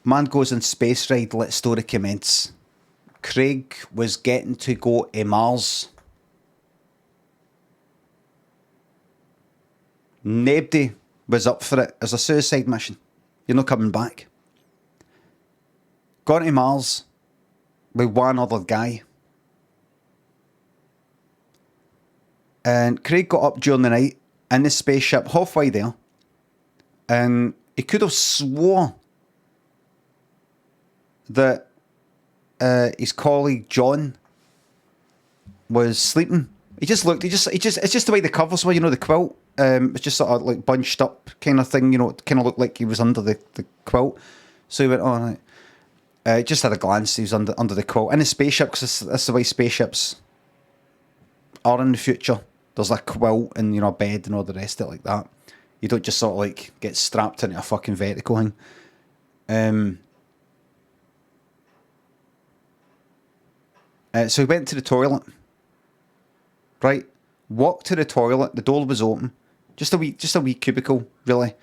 Man goes on Spaceride, let story commence. Craig was getting to go to Mars. Nobody was up for it. As a suicide mission. You're not coming back. Gone to Mars with one other guy. And Craig got up during the night in the spaceship halfway there. And he could have swore that his colleague John was sleeping. He just looked, it's just the way the covers were, the quilt. It's just sort of like bunched up kind of thing, it kind of looked like he was under the quilt. So he went, oh, right. Just had a glance, he was under the quilt. In a spaceship, because that's the way spaceships are in the future. There's a quilt and, a bed and all the rest of it like that. You don't just sort of like get strapped into a fucking vertical thing. So he went to the toilet. Right? Walked to the toilet, the door was open. Just a wee cubicle, really.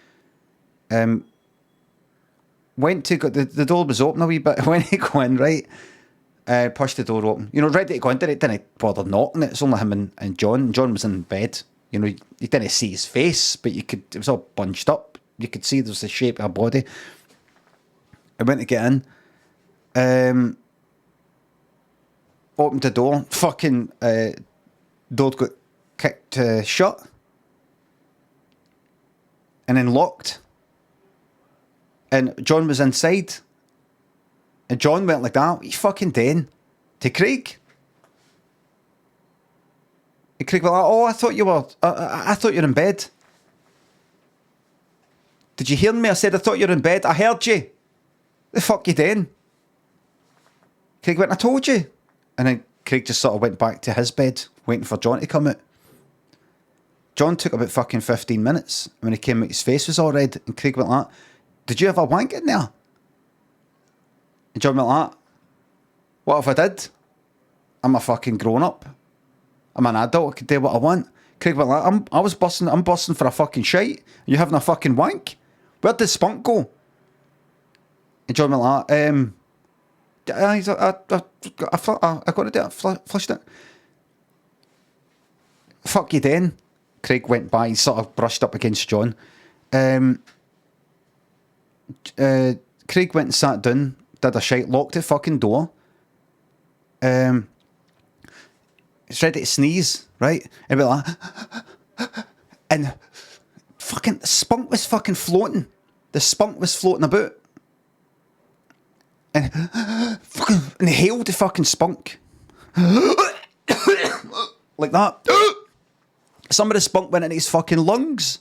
Went to go, the door was open a wee bit. When he go in, right? Pushed the door open. Ready to go in, didn't bother knocking it. It's only him and John. John was in bed. You didn't see his face, but it was all bunched up. You could see there was the shape of a body. I went to get in. Opened the door. Fucking door got kicked shut. And then locked. And John was inside. And John went like that. What are you fucking doing? To Craig. And Craig went like, oh, I thought you were... I thought you were in bed. Did you hear me? I said, I thought you were in bed. I heard you. The fuck you doing? Craig went, I told you. And then Craig just sort of went back to his bed, waiting for John to come out. John took about fucking 15 minutes. When he came out, his face was all red. And Craig went like, did you have a wank in there? And John went like, what if I did? I'm a fucking grown up. I'm an adult. I can do what I want. Craig went like, I'm busting for a fucking shite. You having a fucking wank? Where'd the spunk go? And John went like, I got to do it. Flushed it. Fuck you then. Craig went by. He sort of brushed up against John. Craig went and sat down, did a shite, locked the fucking door. He's ready to sneeze, right? And we're like, and fucking spunk was fucking floating. The spunk was floating about. And fucking inhaled the fucking spunk. Like that. Some of the spunk went into his fucking lungs.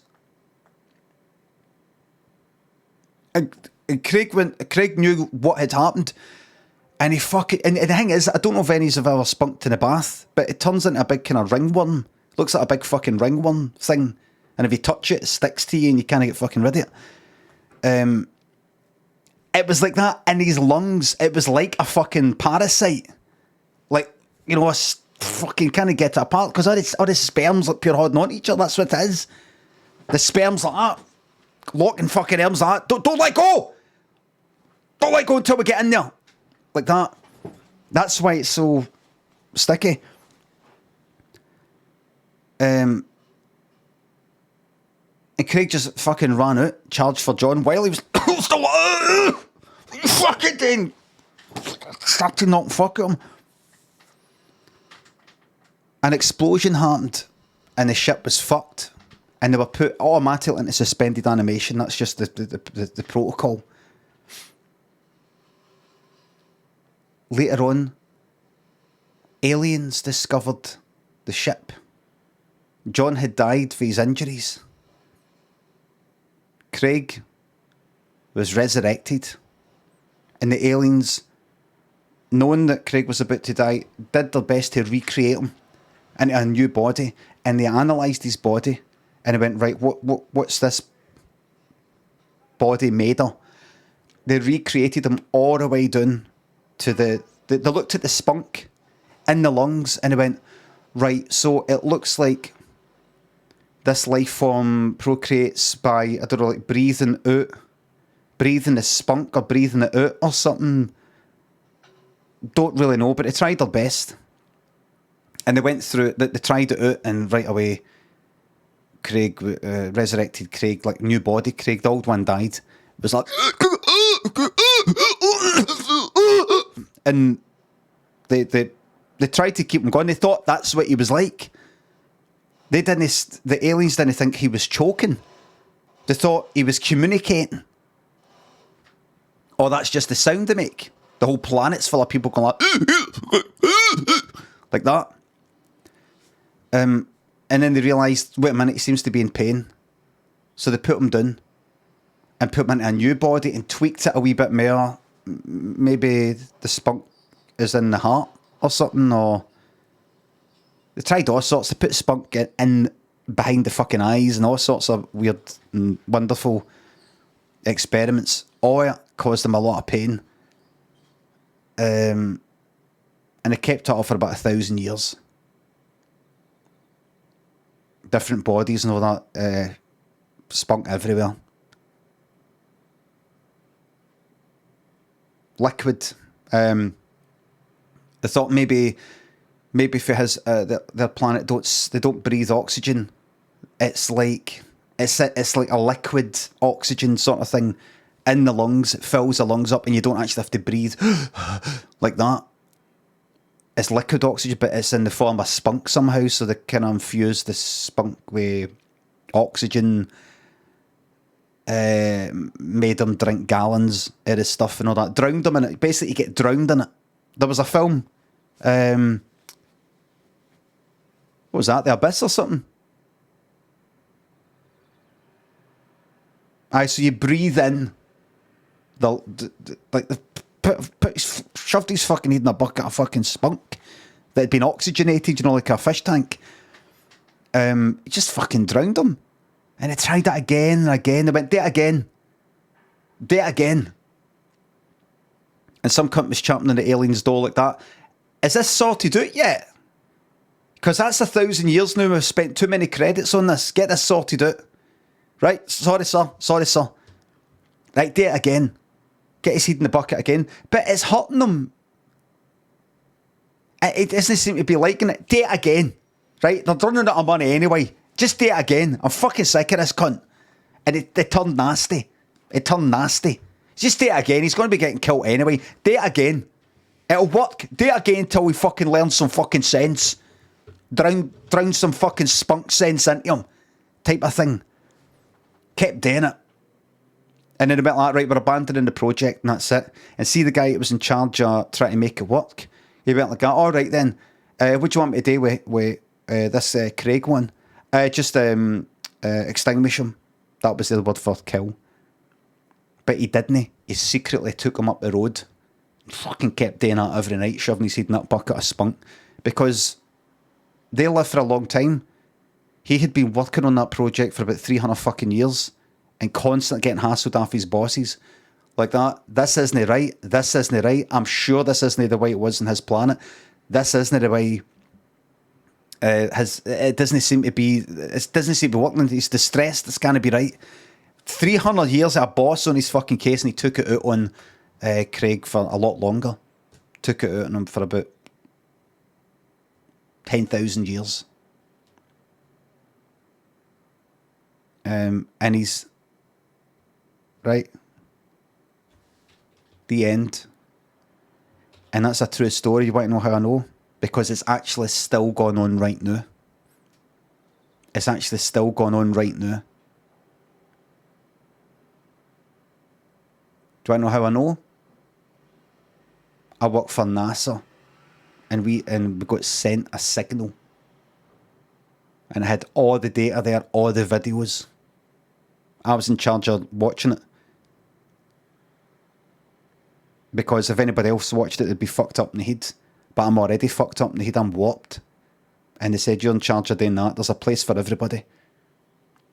And Craig knew what had happened. And he fucking... And the thing is, I don't know if any have ever spunked in a bath, but it turns into a big kind of ringworm. Looks like a big fucking ringworm thing. And if you touch it, it sticks to you and you can't get fucking rid of it. It was like that in his lungs. It was like a fucking parasite. Like, fucking can't get it apart. Because all the sperms like pure holding on to each other. That's what it is. The sperm's like that. Locking fucking arms like that. Don't let go! Don't let go until we get in there. Like that. That's why it's so sticky. And Craig just fucking ran out, charged for John while he was still fucking thing. Started knocking fuck at him. An explosion happened and the ship was fucked. And they were put automatically into suspended animation. That's just the protocol. Later on, aliens discovered the ship. John had died for his injuries. Craig was resurrected. And the aliens, knowing that Craig was about to die, did their best to recreate him into a new body. And they analysed his body. And they went, right, what's this body made of? They recreated him all the way down to they looked at the spunk in the lungs and they went, right, so it looks like this life form procreates by, I don't know, like breathing out breathing the spunk or breathing it out or something. Don't really know, but they tried their best. And they went through it, they tried it out, and right away, Craig, resurrected Craig, like new body Craig, the old one died. It was like... and they tried to keep him going. They thought that's what he was like. The aliens didn't think he was choking. They thought he was communicating. Oh, that's just the sound they make. The whole planet's full of people going like that. And then they realised, wait a minute, he seems to be in pain. So they put him down and put him into a new body and tweaked it a wee bit more. Maybe the spunk is in the heart or something, or they tried all sorts. They put spunk in behind the fucking eyes and all sorts of weird and wonderful experiments. All it caused them a lot of pain. And they kept it off for about 1,000 years. Different bodies and all that. Spunk everywhere. Liquid. They thought maybe for his their planet they don't breathe oxygen. It's like a liquid oxygen sort of thing in the lungs. It fills the lungs up, and you don't actually have to breathe like that. It's liquid oxygen, but it's in the form of spunk somehow. So they kind of infuse the spunk with oxygen. Made them drink gallons of his stuff and all that. Drowned them in it. Basically, you get drowned in it. There was a film. What was that? The Abyss or something? Aye, so you breathe in shoved his fucking head in a bucket of fucking spunk that had been oxygenated, you know, like a fish tank. It just fucking drowned him. And they tried that again and again. They went, do it again. Do it again. And some cunt was champing on the alien's door like that. Is this sorted out yet? Because that's 1,000 years now. We've spent too many credits on this. Get this sorted out. Right? Sorry, sir. Sorry, sir. Right, do it again. Get his head in the bucket again. But it's hurting them. It doesn't seem to be liking it. Do it again. Right? They're running out of money anyway. Just do it again. I'm fucking sick of this cunt. And it turned nasty. It turned nasty. Just do it again. He's going to be getting killed anyway. Do it again. It'll work. Do it again until we fucking learn some fucking sense. Drown some fucking spunk sense into him. Type of thing. Kept doing it. And then a bit like, right, we're abandoning the project and that's it. And see the guy that was in charge of trying to make it work. He went like, all right then. What do you want me to do with this Craig one? Just extinguish him. That was the word for kill. But he didn't. He secretly took him up the road. Fucking kept doing that every night, shoving his head in that bucket of spunk. Because they lived for a long time. He had been working on that project for about 300 fucking years and constantly getting hassled off his bosses. Like that. This isn't right. This isn't right. I'm sure this isn't the way it was on his planet. This isn't the way... it doesn't seem to be working. He's distressed. It's gonna be right. 300 years of a boss on his fucking case, and he took it out on Craig for a lot longer. Took it out on him for about 10,000 years. And he's right. The end. And that's a true story. You want to know how I know? Because it's actually still going on right now. It's actually still going on right now. Do I know how I know? I work for NASA. And we got sent a signal. And I had all the data there, all the videos. I was in charge of watching it. Because if anybody else watched it, they'd be fucked up in the head. But I'm already fucked up in the head. I'm warped. And they said, you're in charge of doing that. There's a place for everybody.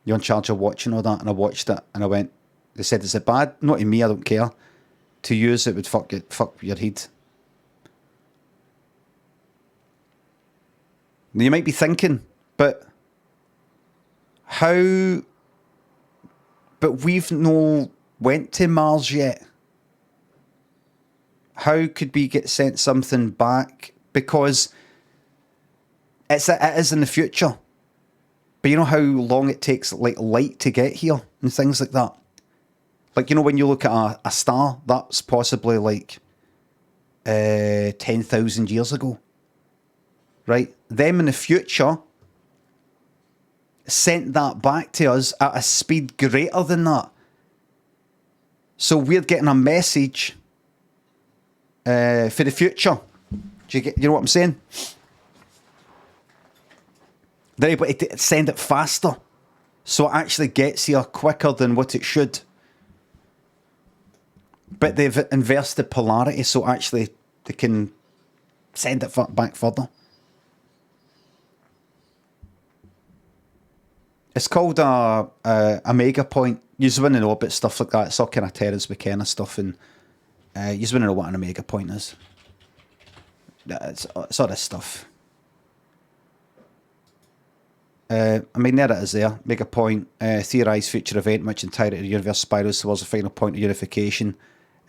You're in charge of watching all that. And I watched it. And I went, they said, is it bad? Not to me, I don't care. To you, it would fuck your head. Now, you might be thinking, but how... But we've no went to Mars yet. How could we get sent something back? Because it is in the future. But you know how long it takes like light to get here and things like that? Like, you know, when you look at a star, that's possibly like 10,000 years ago. Right? Them in the future sent that back to us at a speed greater than that. So we're getting a message for the future. Do you know what I'm saying? They're able to send it faster, so it actually gets here quicker than what it should. But they've inversed the polarity, so actually they can send it back further. It's called a mega point. You just want to know about stuff like that. It's all kind of Terence McKenna stuff, and you just want to know what an omega point is. It's all this stuff. I mean, there it is there. Mega point, theorised future event in which entirety of the universe spirals towards the final point of unification.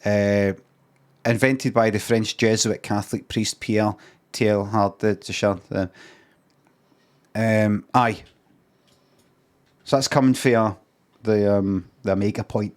Invented by the French Jesuit Catholic priest Pierre Teilhard de Deschamps. Aye. So that's coming for the omega point.